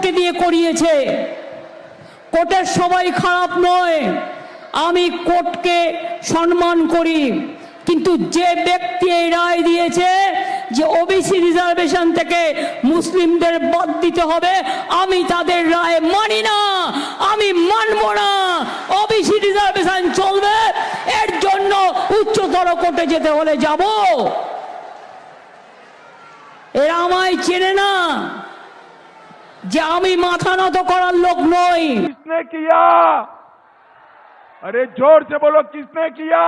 কোর্টকে দিয়ে করিয়েছে। কোর্টের সবাই খারাপ নয়, আমি কোর্টকে সম্মান করি, কিন্তু যে ব্যক্তি এই রায় দিয়েছে যে ওবিসি রিজার্ভেশন থেকে মুসলিমদের বাদ দিতে হবে, আমি তাদের রায় মানি না, আমি মানব না। ওবিসি রিজার্ভেশন চলবে, এর জন্য উচ্চতর কোর্টে যেতে হলে যাব। এরা আমায় চেনে না যে আমি মাথা নত করার লোক নই। किसने किया? अरे जोर से बोलो, किसने किया?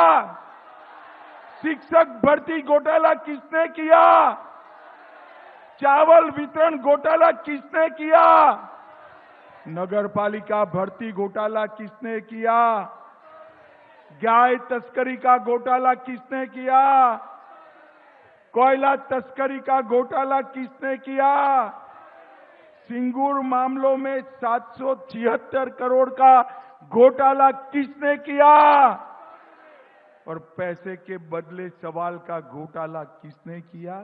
शिक्षक भर्ती घोटाला किसने किया? चावल वितरण घोटाला किसने किया? नगरपालिका भर्ती घोटाला किसने किया? गाय तस्करी का घोटाला किसने किया? कोयला तस्करी का घोटाला किसने किया? सिंगूर मामलों में 776 करोड़ का घोटाला किसने किया? और पैसे के बदले सवाल का घोटाला किसने किया?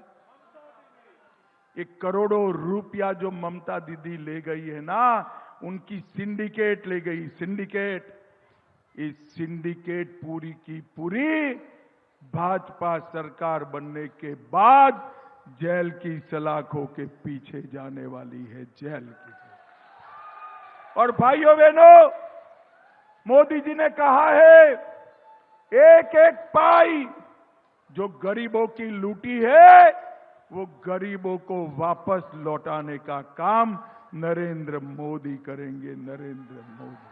एक करोड़ों रुपया जो ममता दीदी ले गई है ना, उनकी सिंडिकेट ले गई, सिंडिकेट। इस सिंडिकेट पूरी की पूरी भाजपा सरकार बनने के बाद जेल की सलाखों के पीछे जाने वाली है, जेल की। और भाइयों बहनों, मोदी जी ने कहा है, एक एक पाई जो गरीबों की लूटी है वो गरीबों को वापस लौटाने का काम नरेंद्र मोदी करेंगे, नरेंद्र मोदी।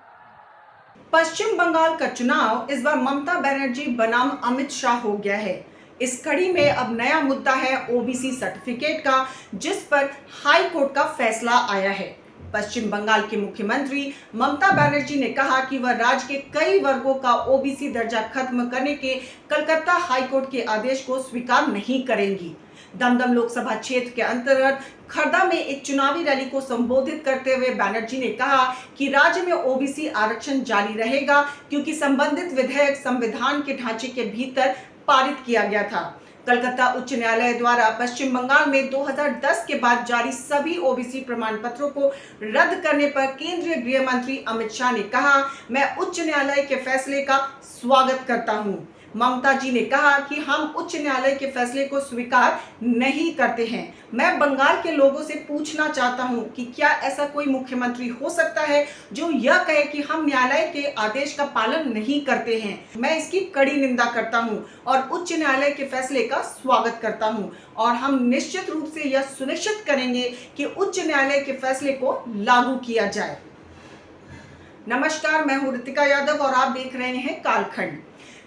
पश्चिम बंगाल का चुनाव इस बार ममता बनर्जी बनाम अमित शाह हो गया है। इस कड़ी में अब नया मुद्दा है ओबीसी सर्टिफिकेट का, जिस पर हाई कोर्ट का फैसला आया है। पश्चिम बंगाल के मुख्यमंत्री ममता बनर्जी ने कहा कि वह राज्य के कई वर्गों का ओबीसी दर्जा खत्म करने के कलकत्ता हाई कोर्ट के आदेश को स्वीकार नहीं करेंगी। दमदम लोकसभा क्षेत्र के अंतर्गत खर्दा में एक चुनावी रैली को संबोधित करते हुए बनर्जी ने कहा कि राज्य में ओबीसी आरक्षण जारी रहेगा, क्योंकि संबंधित विधेयक संविधान के ढांचे के भीतर पारित किया गया था। कलकत्ता उच्च न्यायालय द्वारा पश्चिम बंगाल में 2010 के बाद जारी सभी ओबीसी प्रमाण पत्रों को रद्द करने पर केंद्रीय गृह मंत्री अमित शाह ने कहा, मैं उच्च न्यायालय के फैसले का स्वागत करता हूं। ममता जी ने कहा कि हम उच्च न्यायालय के फैसले को स्वीकार नहीं करते हैं। मैं बंगाल के लोगों से पूछना चाहता हूं कि क्या ऐसा कोई मुख्यमंत्री हो सकता है जो यह कहे कि हम न्यायालय के आदेश का पालन नहीं करते हैं। मैं इसकी कड़ी निंदा करता हूं और उच्च न्यायालय के फैसले का स्वागत करता हूं, और हम निश्चित रूप से यह सुनिश्चित करेंगे कि उच्च न्यायालय के फैसले को लागू किया जाए। नमस्कार, मैं हूं ऋतिका यादव और आप देख रहे हैं कालखंड।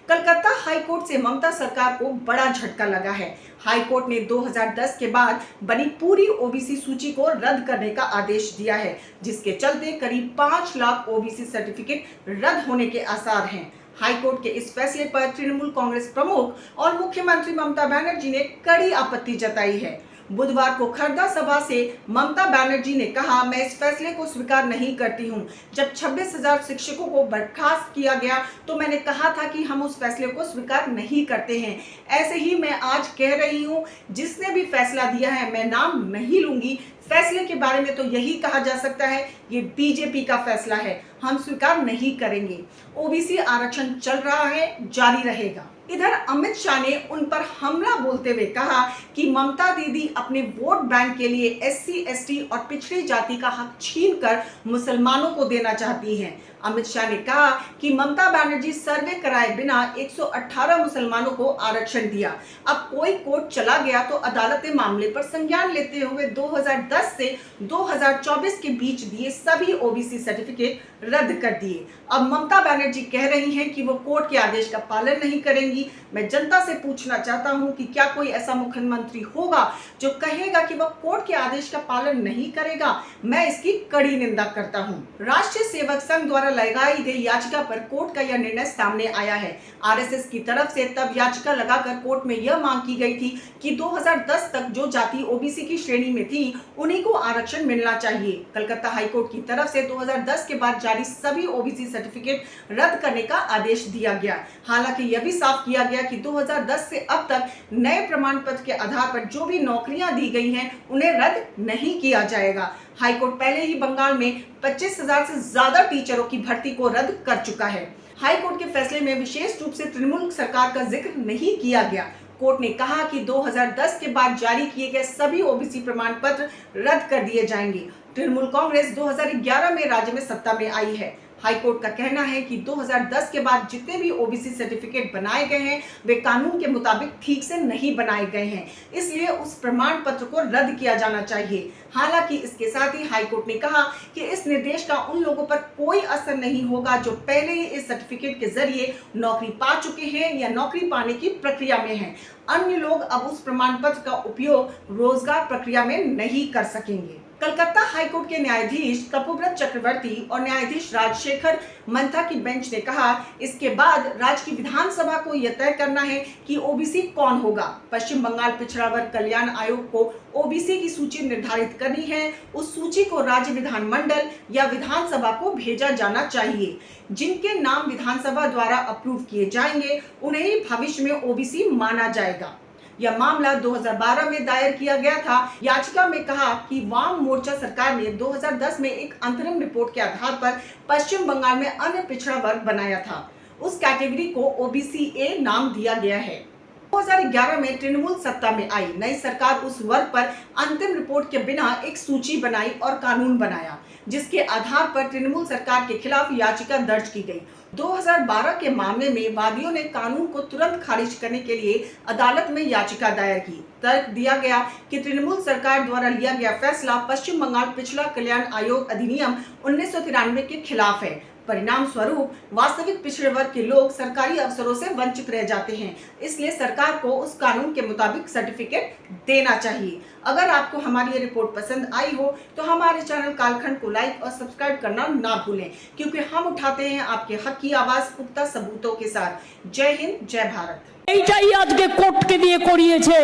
कलकत्ता हाई कोर्ट से ममता सरकार को बड़ा झटका लगा है। हाई कोर्ट ने 2010 के बाद बनी पूरी ओबीसी सूची को रद्द करने का आदेश दिया है, जिसके चलते करीब 5 लाख ओबीसी सर्टिफिकेट रद्द होने के आसार हैं। हाई कोर्ट के इस फैसले पर तृणमूल कांग्रेस प्रमुख और मुख्यमंत्री ममता बनर्जी ने कड़ी आपत्ति जताई है। बुधवार को खर्दा सभा से ममता बनर्जी ने कहा, मैं इस फैसले को स्वीकार नहीं करती हूं। जब 26,000 शिक्षकों को बर्खास्त किया गया तो मैंने कहा था कि हम उस फैसले को स्वीकार नहीं करते हैं। ऐसे ही मैं आज कह रही हूं, जिसने भी फैसला दिया है, मैं नाम नहीं लूंगी। फैसले के बारे में तो यही कहा जा सकता है, ये बीजेपी का फैसला है, हम स्वीकार नहीं करेंगे। ओबीसी आरक्षण चल रहा है, जारी रहेगा। इधर अमित शाह ने उन पर हमला बोलते हुए कहा कि ममता दीदी अपने वोट बैंक के लिए एससी, एसटी और पिछड़ी जाति का हक छीनकर मुसलमानों को देना चाहती हैं। अमित शाह ने कहा कि ममता बनर्जी सर्वे कराए बिना 118 मुसलमानों को आरक्षण दिया। अब कोई कोर्ट चला गया तो अदालत ने मामले पर संज्ञान लेते हुए 2010 से 2024 के बीच दिए सभी ओबीसी सर्टिफिकेट रद्द कर दिए। अब ममता बनर्जी कह रही हैं कि वो कोर्ट के आदेश का पालन नहीं करेंगी। मैं जनता से पूछना चाहता हूं कि क्या कोई ऐसा मुख्यमंत्री होगा जो कहेगा कि वह कोर्ट के आदेश का पालन नहीं करेगा? मैं इसकी कड़ी निंदा करता हूं। राष्ट्रीय सेवक संघ द्वारा लगाई गई याचिका पर कोर्ट का यह निर्णय सामने आया है। आरएसएस की तरफ से तब याचिका लगाकर कोर्ट में यह मांग की गई थी कि 2010 तक जो जाति ओबीसी की श्रेणी में थी उन्हीं को आरक्षण मिलना चाहिए। कलकत्ता हाईकोर्ट की तरफ से 2010 के बाद जारी सभी ओबीसी सर्टिफिकेट रद्द करने का आदेश दिया गया। हालांकि यह भी साफ किया गया कि 2010 से अब तक नए प्रमाण पत्र के आधार पर जो भी नौकरियां दी गई हैं उन्हें रद्द नहीं किया जाएगा। हाईकोर्ट पहले ही बंगाल में 25,000 से ज्यादा टीचरों की भर्ती को रद्द कर चुका है। हाईकोर्ट के फैसले में विशेष रूप से तृणमूल सरकार का जिक्र नहीं किया गया। कोर्ट ने कहा कि 2010 के बाद जारी किए गए सभी ओबीसी प्रमाण पत्र रद्द कर दिए जाएंगे। तृणमूल कांग्रेस 2011 में राज्य में सत्ता में आई है। हाईकोर्ट का कहना है कि 2010 के बाद जितने भी ओबीसी सर्टिफिकेट बनाए गए हैं वे कानून के मुताबिक ठीक से नहीं बनाए गए हैं, इसलिए उस प्रमाण पत्र को रद्द किया जाना चाहिए। हालांकि इसके साथ ही हाईकोर्ट ने कहा कि इस निर्देश का उन लोगों पर कोई असर नहीं होगा जो पहले ही इस सर्टिफिकेट के जरिए नौकरी पा चुके हैं या नौकरी पाने की प्रक्रिया में हैं। अन्य लोग अब उस प्रमाण पत्र का उपयोग रोजगार प्रक्रिया में नहीं कर सकेंगे। कलकत्ता हाईकोर्ट के न्यायाधीश कपूव्रत चक्रवर्ती और न्यायाधीश राजशेखर मंथा की बेंच ने कहा, इसके बाद राज्य की विधानसभा को यह तय करना है कि ओबीसी कौन होगा। पश्चिम बंगाल पिछड़ा वर्ग कल्याण आयोग को ओबीसी की सूची निर्धारित करनी है। उस सूची को राज्य विधानमंडल या विधानसभा को भेजा जाना चाहिए। जिनके नाम विधानसभा द्वारा अप्रूव किए जाएंगे उन्हें ही भविष्य में ओबीसी माना जाएगा। यह मामला 2012 में दायर किया गया था। याचिका में कहा कि वाम मोर्चा सरकार ने 2010 में एक अंतरिम रिपोर्ट के आधार पर पश्चिम बंगाल में अन्य पिछड़ा वर्ग बनाया था। उस कैटेगरी को ओबीसी ए नाम दिया गया है। 2011 में तृणमूल सत्ता में आई। नई सरकार उस वर्ग पर अंतिम रिपोर्ट के बिना एक सूची बनाई और कानून बनाया, जिसके आधार पर तृणमूल सरकार के खिलाफ याचिका दर्ज की गई। 2012 के मामले में वादियों ने कानून को तुरंत खारिज करने के लिए अदालत में याचिका दायर की। तर्क दिया गया कि तृणमूल सरकार द्वारा लिया गया फैसला पश्चिम बंगाल पिछड़ा कल्याण आयोग अधिनियम 1993 के खिलाफ है। परिणाम स्वरूप वास्तविक पिछड़े वर्ग के लोग सरकारी अवसरों से वंचित रह जाते हैं, इसलिए सरकार को उस कानून के मुताबिक सर्टिफिकेट देना चाहिए। अगर आपको हमारी ये रिपोर्ट पसंद आई हो तो हमारे चैनल कालखंड को लाइक और सब्सक्राइब करना ना भूलें, क्योंकि हम उठाते हैं आपके हक की आवाज पुख्ता सबूतों के साथ। जय हिंद, जय भारत। এইটাই আজকে কোর্টকে দিয়ে করিয়েছে।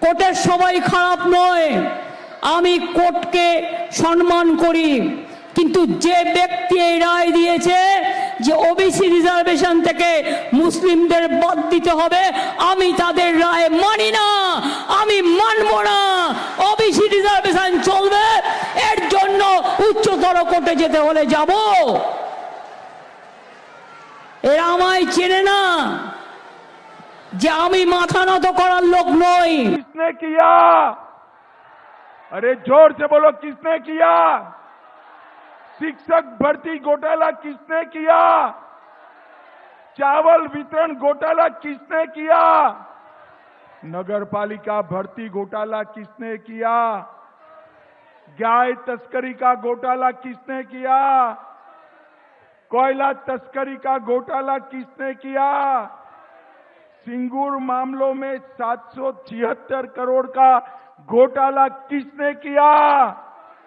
কোর্টের সবাই খারাপ নয়, আমি কোর্টকে সম্মান করি, কিন্তু যে ব্যক্তি এই রায় দিয়েছে যে ওবিসি রিজার্ভেশন থেকে মুসলিমদের বাদ দিতে হবে, আমি তাদের রায় মানি না, আমি মানব না। ওবিসি রিজার্ভেশন চলবে, এর জন্য উচ্চতর কোর্টে যেতে হলে যাব। এরা আমায় চেনে না যে আমি মাথা নত করার লোক নই। किसने किया? अरे जोर से बोलो, किसने किया? शिक्षक भर्ती घोटाला किसने किया? चावल वितरण घोटाला किसने किया? नगरपालिका भर्ती घोटाला किसने किया? गाय तस्करी का घोटाला किसने किया? कोयला तस्करी का घोटाला किसने किया? सिंगूर मामलों में 776 करोड़ का घोटाला किसने किया?